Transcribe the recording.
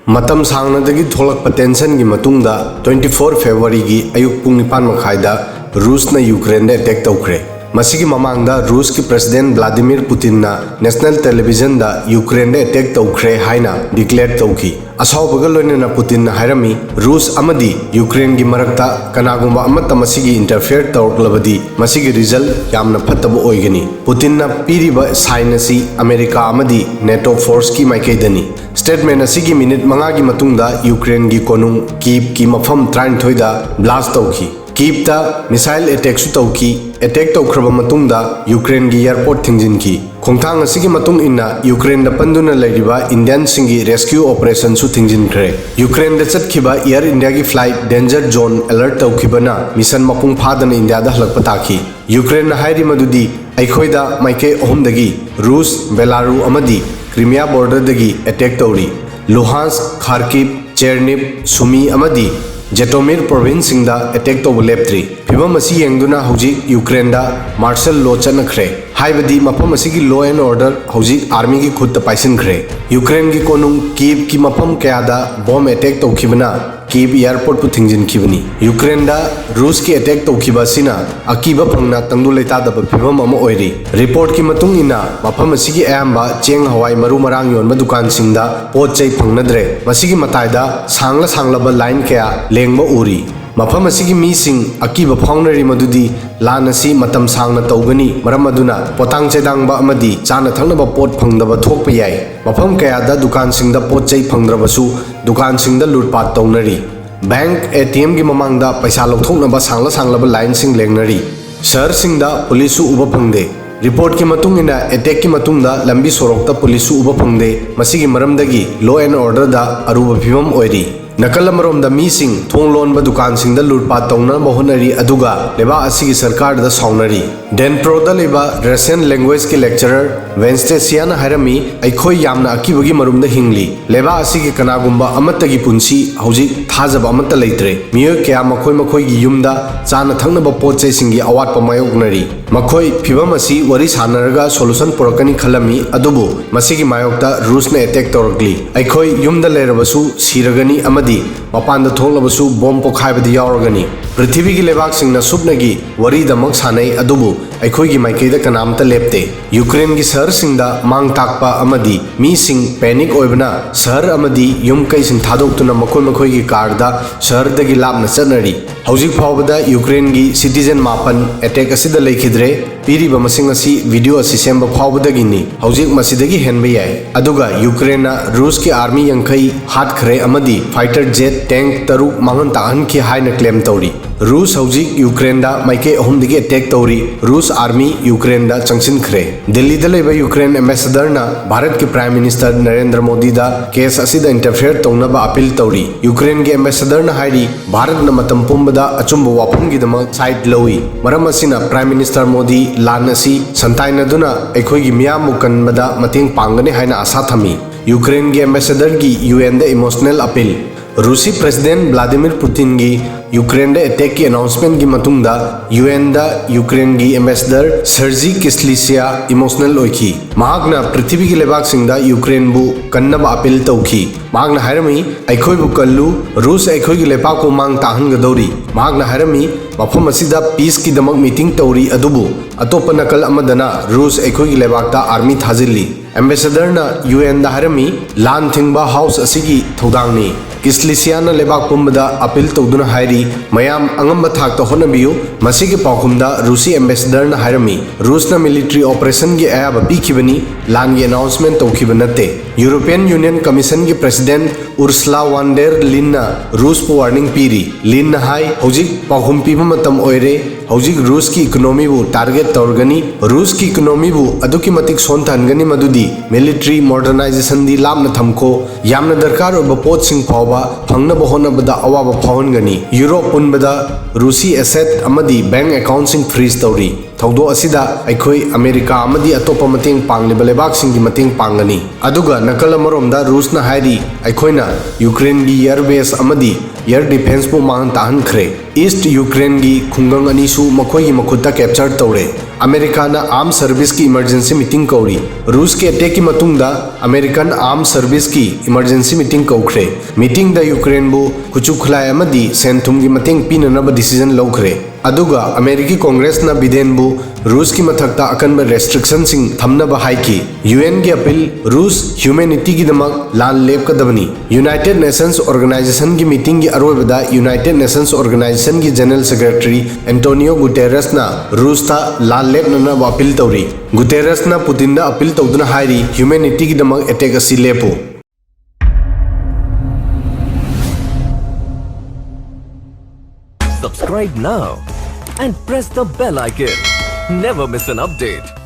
मतम सांगनदगी थोलक टेंशन की मतुंगदा 24 फेब्रुआरी की अयुक पुंग निपान मखाइदा रूस ने यूक्रेन ने अटैक तौखरे मसीगी ममांगदा रूस की प्रेसिडेंट व्लादिमीर पुतिन ना नेशनल टेलीविजन दा यूक्रेन ने अटैक तौखरे हाइना डिक्लेयर तौखी असावबगा लोइनना पुतिन हाइरमी रूस अमदी यूक्रेन की मरक्ता कनागुंबा अमत्ता मसीगी इंटरफेयर तौरक्लबदी मसीगी रिजल्ट यामना फत्तब ओइगनी पुतिन ना पीरिबा साइनसी अमेरिका अमदी नेटो फोर्स की माइकेदनी स्टेटमेंट असिगी मिनिट मंगा की मतुंगदा यूक्रेन की कोनुंग कीव की मफम 33 दा ब्लास्ट तौखी कीव ता मिसाइल अटैक सु तौखी अटैक तौखरबा मतुंगदा यूक्रेन की एयरपोर्ट थिंजिनकी खोंथांग असिगी मतुंग इन्ना यूक्रेन दा पंदुना लैरिबा इंडियन सिंगी रेस्क्यू ऑपरेशन सु थिंजिनख्रे यूक्रेन दा चटखिबा एयर इंडिया की फ्लाइट डेंजर जोन अलर्ट तौखिबना मिशन मपुंग फादना इंडिया दा हलकपा ताखी यूक्रेन ना हाइरि मदुदी अखोइदा माइके अहुमदगी रूस बेलारू अमदी क्रीमिया बॉर्डर दगी अटैक तौरी लुहांस्क खार्किव चेरनिव सुमी अमदी जेटोमिर प्रोविंस सिंगदा अटैक तौब लेप्त्री फिबम असी येंगदुना हौजिक यूक्रेन दा मार्शल लॉ चनख्रे हाइबदी मफम असिगी लॉ एंड ऑर्डर हौजिक आर्मी की खुद पाइसनख्रे यूक्रेन की कोनुंग कीव की मफम कयादा बॉम्ब अटैक तौखिबना कीव एयरपोर्ट पु थिंजिनखिबनी यूक्रेन दा रूस की अटैक तौखिबासिना अकीबा फंगना तंगदु लेतादब फिबम अमा ओइरी रिपोर्ट की मतुंग इना मफम असिगी अयंबा चेंग हवाई मरु मरांग योनबा दुकान सिंगदा पोत चै फंगनद्रे मसिगी मताइदा सांगला सांगलाबा लाइन कया लेंगबा उरी मफम असिगी मीसिंग अकीबा फाउनरी मदुदी लान असि मतम सांगना तौगनी मरम अदुना पोतांग चेदांगबा अमदी चाना थंगनबा पोत फंगदबा थोकपा याय मफम कयादा दुकान सिंगदा पोत चै फंगद्रबसु दुकान सिंगदा लूटपाट तौनरी बैंक एटीएम की ममांगदा पैसा लौथोकनबा सांगला सांगलाबा लाइन सिंग लेंगनरी शहर सिंगदा पुलिसु उबा फंगदे रिपोर्ट की मतुंगिना अटैक की मतुंगदा लंबी सोरोकता पुलिसु उबा फंगदे मसिगी मरमदगी लॉ एंड ऑर्डर दा अरुबा फिवम ओइरी नकल अमरोमदा मीसिंग थोंग लोनबा दुकान सिंगदा लूटपाट तौनबा होनरी अदुगा लेबा असिगी सरकार दा सौनरी डेनप्रोदा लेबा रशियन लैंग्वेज के लेक्चरर वेंस्टेसियान हाइरमी अखोई यामना अकीबगी मरुमदा हिंगली लेबा असिगी कनागुंबा अमत्तगी पुंसी हौजिक थाजब अमत्ता लेत्रे मियो क्या मखोई मखोई की युमदा चाना थंगनबा पोतचै सिंगी अवाटपा मायोकनरी मखोई फिबम असी वरी सानरगा सोल्यूशन पुरकनी खलमी अदुबु मसिगी मायोकता रूस ने अटैक तौरकली अखोई युमदा लेरबसु सिरगनी अमदी मपान थोलबसु बॉम्ब पोखाइबदी यावरगनी पृथ्वी की लेबाक सिंगना सुपनगी वरीदमक सानै अदुबु अखोई माइकैदा कनामता लेप्ते यूक्रेन की शहर सिंगदा मांग ताकपा अमदी मी सिंग पैनिक ओइबना शहर अमदी युम कैसिंग थादोक्तुना मखोई मखोई की कारदा शहर दगी लापना चनरी हौजिक फावबदा यूक्रेन की सिटीजन मापन अटैक असिदा लेखिद्रे पीरिबा मसिंग असी वीडियो असी सेंबा फावबदगिनी हौजिक मसिदगी हेनबा याय अदुगा यूक्रेन रूस की आर्मी यंखई हाटखरे अमदी फाइटर जेट टैंक तरुक मांगन ताहन की हाइना क्लेम तौरी रूस हौजिक यूक्रेन दा माइके अहुमदगी अटैक तौरी रूस आर्मी यूक्रेन दा चंगसिनख्रे दिल्ली दा लेबा यूक्रेन एम्बेसडर ना भारत के प्राइम मिनिस्टर नरेंद्र मोदी दा केस असिदा इंटरफेयर तौनबा अपील तौरी यूक्रेन के एम्बेसडर ना हाइरी भारत ना मतम पुंबदा अचुंब वाफमगिदमक साइड लौई मरम असिना प्राइम मिनिस्टर मोदी लान असि संताइनदुना अखोइगी मियाम मुकनबदा मतेंग पांगने हाइना आशा थमी यूक्रेन के एम्बेसडर की यूएन दा इमोशनल अपील रूसी प्रेसिडेंट व्लादिमीर पुतिन की यूक्रेन अटैक की अनाउंसमेंट की मतुंगदा यूएन दा यूक्रेन की एम्बेसडर सर्जी किस्लिसिया इमोशनल ओइखी महागना पृथ्वी की लेबाक सिंगदा यूक्रेन बु कन्नबा अपील तौखी महागना हाइरमी अखोई बु कल्लू रूस अखोई की लेपा को मांग ताहनगदौरी महागना हाइरमी मफम असिदा पीस की दमक मीटिंग तौरी अदुबु अतोप नकल अमदना रूस अखोई की लेबाकता आर्मी थाजिल्ली एम्बेसडर ना यूएन दा हाइरमी लान थिंगबा हाउस असिगी थौदांगनी किस्लिसियाना लेबाक पुंबदा अपील तौदुना हाइरी मयाम अंगम थाकता होनबियु मसिगी पाखुमदा रूसी एम्बेसडर ना हाइरमी रूस ना मिलिट्री ऑपरेशन की अयाब पीखिबनी लान की अनाउंसमेंट तौखिब नते यूरोपियन यूनियन कमीशन की प्रेसिडेंट उर्सुला वान डेर लिन ना रूस पु वार्निंग पीरी लिन ना हाई हौजिक पाखुम पीबा मतम ओइरे हौजिक रूस की इकोनॉमी बु टारगेट तौरगनी रूस की इकोनॉमी बु अदुकी मतिक सोनथानगनी मदुदी मिलिट्री मॉडर्नाइजेशन दी लामना थमको यामना दरकार ओबा पोत सिंग फावबा फंगनबा होनबदा अवाबा फावनगनी यूरोप पुनबदा रूसी एसेट अमदी बैंक अकाउंट सिंग फ्रीज तौरी थौदो असिदा अखोई अमेरिका अमदी अतोपा मतेंग पांगलिबा लेबाक सिंगी मतेंग पांगनी अदुगा नकल अमरोमदा रूस ना हाइरी अखोइना यूक्रेन की एयरबेस अमदी एयर डिफेंस पु मांग ताहनख्रे ईस्ट यूक्रेन की खुंगंग अनीसु मखोई मखुता कैप्चर तौरे अमेरिका ना आर्म सर्विस की इमरजेंसी मीटिंग कौरी रूस के अटैक की मतुंगदा अमेरिकन आर्म सर्विस की इमरजेंसी मीटिंग कौख्रे मीटिंग द यूक्रेन बु कुचु खुलाई अमदी सेंथुम की मतेंग पीननब डिसीजन लौख्रे अदुगा अमेरिकी कांग्रेस ना बिदेन बु रूस की मथक्ता अकनब रेस्ट्रिक्शन सिंग थमनब हाइकी यूएन की अपील रूस ह्यूमैनिटी की दमक लान लेपकदबनी यूनाइटेड नेशंस ऑर्गेनाइजेशन की मीटिंग की अरोबदा यूनाइटेड नेशंस ऑर्गेनाइजेशन की जनरल सेक्रेटरी एंटोनियो गुटेरेस ना रूस था लान लेपनब अपील तौरी गुटेरेस ना पुतिन दा अपील तौदना हाइरी ह्यूमैनिटी की दमक अटैक असि लेपो Subscribe now and press the bell icon. Never miss an update.